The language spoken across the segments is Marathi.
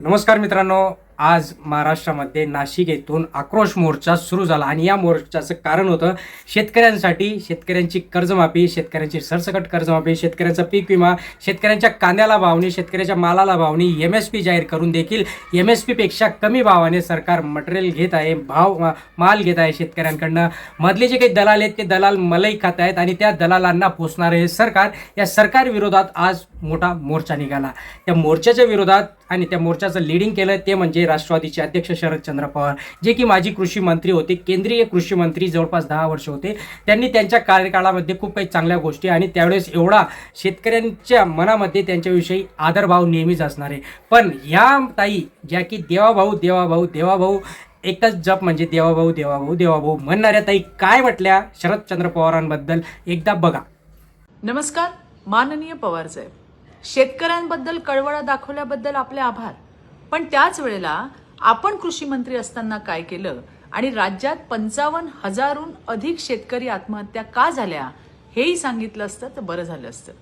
नमस्कार मित्रांनो, आज महाराष्ट्रामध्ये नाशिक येथून आक्रोश मोर्चा सुरू झाला आणि या मोर्चाचं कारण होतं शेतकऱ्यांसाठी शेतकऱ्यांची कर्जमाफी, शेतकऱ्यांची सरसकट कर्जमाफी, शेतकऱ्यांचा पीक विमा, शेतकऱ्यांच्या कांद्याला भावनी, शेतकऱ्याच्या मालाला भावनी, MSP जाहीर करून देखील MSP पेक्षा कमी भावाने सरकार मटेरियल घेत आहे, माल घेत आहे शेतकऱ्यांकडनं. मधले जे काही दलाल आहेत ते दलाल मलाई खात आहेत आणि त्या दलालांना पोसणारे हे सरकार, या सरकार विरोधात आज मोठा मोर्चा निघाला. त्या मोर्चाच्या विरोधात आणि त्या मोर्चाचं लीडिंग केलं ते म्हणजे राष्ट्रवादीचे अध्यक्ष शरदचंद्र पवार, जे की माजी कृषी मंत्री होते, केंद्रीय कृषी मंत्री जवळपास 10 वर्ष होते. त्यांनी त्यांच्या कार्यकाळामध्ये खूप काही चांगल्या गोष्टी आणि त्यावेळेस एवढा शेतकऱ्यांच्या मनामध्ये त्यांच्याविषयी आदरभाव नेहमीच असणार आहे. पण ह्या ताई ज्या की देवाभाऊ देवाभाऊ देवाभाऊ एकच जप म्हणजे देवाभाऊ देवाभाऊ देवाभाऊ म्हणणाऱ्या ताई काय म्हटल्या शरदचंद्र पवारांबद्दल एकदा बघा. नमस्कार माननीय पवार साहेब, शेतकऱ्यांबद्दल कळवळा दाखवल्याबद्दल आपले आभार. पण त्याच वेळेला आपण कृषी मंत्री असताना काय केलं आणि राज्यात 55,000हून अधिक शेतकरी आत्महत्या का झाल्या हेही सांगितलं असतं तर बरं झालं असतं.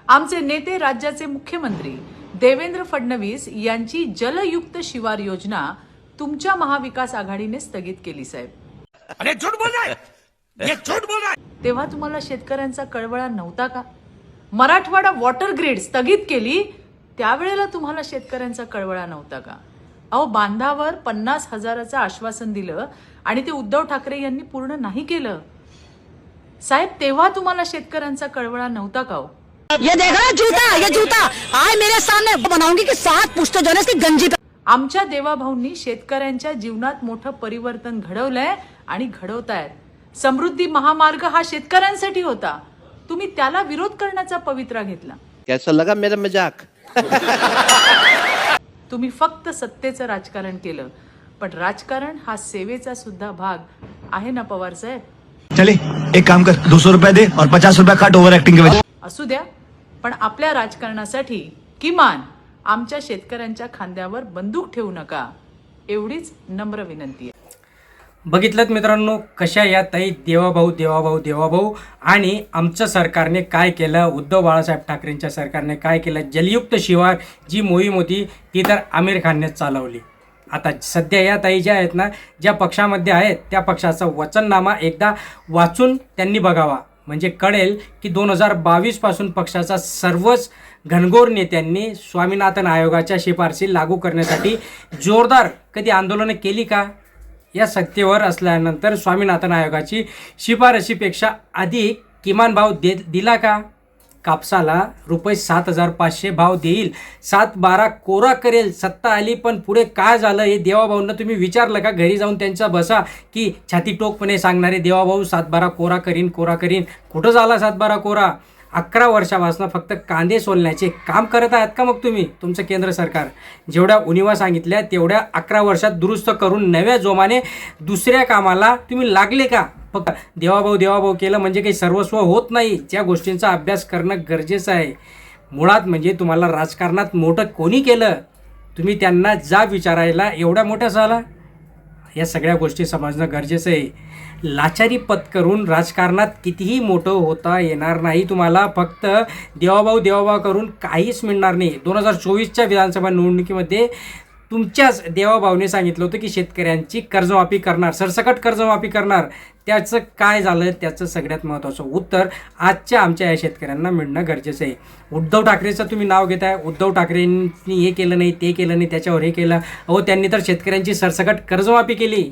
आमचे नेते राज्याचे मुख्यमंत्री देवेंद्र फडणवीस यांची जलयुक्त शिवार योजना तुमच्या महाविकास आघाडीने स्थगित केली साहेब. अरे झूठ बोल रहा है, ये झूठ बोल रहा है. तेव्हा तुम्हाला शेतकऱ्यांचा कळवळा नव्हता का? मराठवाडा वॉटर ग्रिड स्थगित केली त्यावेळेला तुम्हाला शेतकऱ्यांचा कळवळा नव्हता का? अहो, बांधावर 50,000चं आश्वासन दिलं आणि ते उद्धव ठाकरे यांनी पूर्ण नाही केलं साहेब. तेव्हा तुम्हाला शेतकऱ्यांचा कळवळा नव्हता का? हो, ये देखा जूता, ये जूता आए मेरे सामने बनाऊंगी कि 7 पुश्ते जो है इसकी गंजी पे. आमच्या देवाभाऊंनी शेतकऱ्यांच्या जीवनात मोठं परिवर्तन घडवलंय आणि घडवतायत. समृद्धी महामार्ग हा शेतकऱ्यांसाठी होता, तुम्ही त्याला विरोध करण्याचा पवित्रा घेतला. कैसा लगा मेरा मजाक? तुम्ही फक्त सत्तेचं राजकारण केलं, पण राजकारण हा सेवेचा सुद्धा भाग आहे ना पवार साहेब. चले एक काम कर, 200 रुपया दे और 50 रुपया काट ओव्हर एक्टिंग के वजह. असू द्या, पण आपल्या राजकारणासाठी किमान आमच्या शेतकऱ्यांच्या खांद्यावर बंदूक ठेवू नका, एवढीच नम्र विनंती आहे. बघितलं मित्रांनो, कशा या ताई देवाभाऊ देवाभाऊ देवाभाऊ आणि आमचं सरकारने काय केलं, उद्धव बाळासाहेब ठाकरेंच्या सरकारने काय केलं. जलयुक्त शिवार जी मोहीम होती ती तर आमिर खानने चालवली. आता सध्या या ताई ज्या आहेत ना, ज्या पक्षामध्ये आहेत त्या पक्षाचा वचननामा एकदा वाचून त्यांनी बघावा, म्हणजे कळेल की 2022 पासून पक्षाचा सर्वच घनघोर नेत्यांनी स्वामीनाथन आयोगाच्या शिफारसी लागू करण्यासाठी जोरदार कधी आंदोलनं केली का? या सत्तेवर असल्यानंतर स्वामीनाथन आयोगाची शिफारशीपेक्षा अधिक किमान भाव दिला का? कापसाला ₹7,500 भाव देईल, 7-12 कोरा करेल, सत्ता आली. पण पुढे काय झालं हे देवाभाऊंना तुम्ही विचारलं का? घरी जाऊन त्यांचा बसा की छाती टोकपणे सांगणारे देवाभाऊ 7-12 कोरा करीन कोरा करीन. कुठं झाला 7-12 कोरा? 11 वर्षापासून फक्त कांदे सोलण्याचे काम करत आहात का मग तुम्ही? तुमचं केंद्र सरकार जेवढ्या उणिवा सांगितल्या तेवढ्या 11 वर्षात दुरुस्त करून नव्या जोमाने दुसऱ्या कामाला तुम्ही लागले का? फक्त देवाभाऊ देवाभाऊ केलं म्हणजे काही सर्वस्व होत नाही. ज्या गोष्टींचा अभ्यास करणं गरजेचं आहे. मुळात म्हणजे तुम्हाला राजकारणात मोठं कोणी केलं, तुम्ही त्यांना जा विचारायला एवढ्या मोठ्या झाला. या सगळ्या गोष्टी समजणं गरजेचं आहे. लाचारी पत्करून राजकारणात कितीही मोठं होता येणार नाही तुम्हाला. फक्त देवाभाऊ देवाभाऊ करून काहीच मिळणार नाही. 2024च्या विधानसभा निवडणुकीमध्ये तुमच्याच देवाभाऊने सांगितलं होतं की शेतकऱ्यांची कर्जमाफी करणार, सरसकट कर्जमाफी करणार. त्याचं काय झालं? त्याचं सगळ्यात महत्त्वाचं उत्तर आजच्या आमच्या या शेतकऱ्यांना मिळणं गरजेचं आहे. उद्धव ठाकरेचं तुम्ही नाव घेताय, उद्धव ठाकरेंनी हे केलं नाही, ते केलं नाही, त्याच्यावर हे केलं. अहो, त्यांनी तर शेतकऱ्यांची सरसकट कर्जमाफी केली.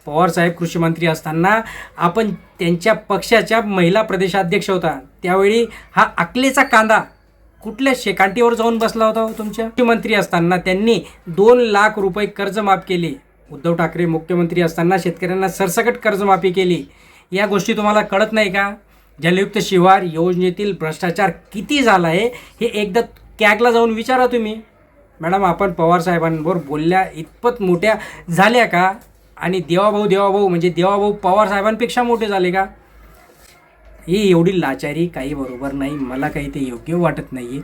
पवारसाहेब कृषी मंत्री असताना आपण त्यांच्या पक्षाच्या महिला प्रदेशाध्यक्ष होता, त्यावेळी हा अकलेचा कांदा कुठल्या शेकांटीवर जाऊन बसला होता? तुमच्या मुख्यमंत्री असताना त्यांनी 2 लाख रुपये कर्जमाफ केले. उद्धव ठाकरे मुख्यमंत्री असताना शेतकऱ्यांना सरसकट कर्जमाफी केली. या गोष्टी तुम्हाला कळत नाही का? जलयुक्त शिवार योजनेतील भ्रष्टाचार किती झाला आहे हे एकदा कॅगला जाऊन विचारा तुम्ही. मॅडम, आपण पवारसाहेबांबरोबर बोलल्या इतपत मोठ्या झाल्या का? आणि देवाभाऊ देवाभाऊ म्हणजे देवाभाऊ पवारसाहेबांपेक्षा मोठे झाले का? ही एवढी लाचारी काही बरोबर नाही, मला काही ते योग्य वाटत नाही आहे.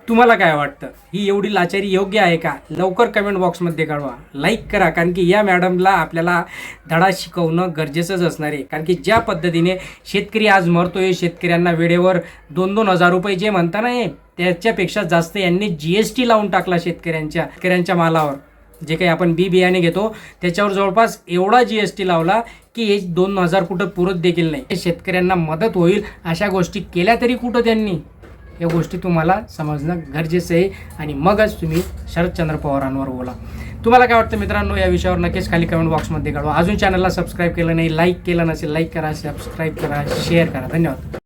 तुम्हाला काय वाटतं, ही एवढी लाचारी योग्य आहे का? लवकर कमेंट बॉक्समध्ये कळवा, लाईक करा, कारण की या मॅडमला आपल्याला धडा शिकवणं गरजेचंच असणार आहे. कारण की ज्या पद्धतीने शेतकरी आज मरतोय, शेतकऱ्यांना वेळेवर 2-2 हजार रुपये जे म्हणता नाही त्याच्यापेक्षा जास्त यांनी GST लावून टाकला शेतकऱ्यांच्या मालावर. जे काही आपण बियाणे घेतो त्याच्यावर जवळपास एवढा GST लावला की हे 2,000 कुठं पुरत देखील नाही. शेतकऱ्यांना मदत होईल अशा गोष्टी केल्या तरी कुठं त्यांनी? या गोष्टी तुम्हाला समजणं गरजेचं आहे आणि मगच तुम्ही शरदचंद्र पवारांवर बोला. तुम्हाला काय वाटतं मित्रांनो, या विषयावर नक्कीच खाली कमेंट बॉक्समध्ये कळवा. अजून चॅनलला सबस्क्राईब केलं नाही, लाईक केलं नसेल, लाईक करा, सबस्क्राईब करा, शेअर करा. धन्यवाद.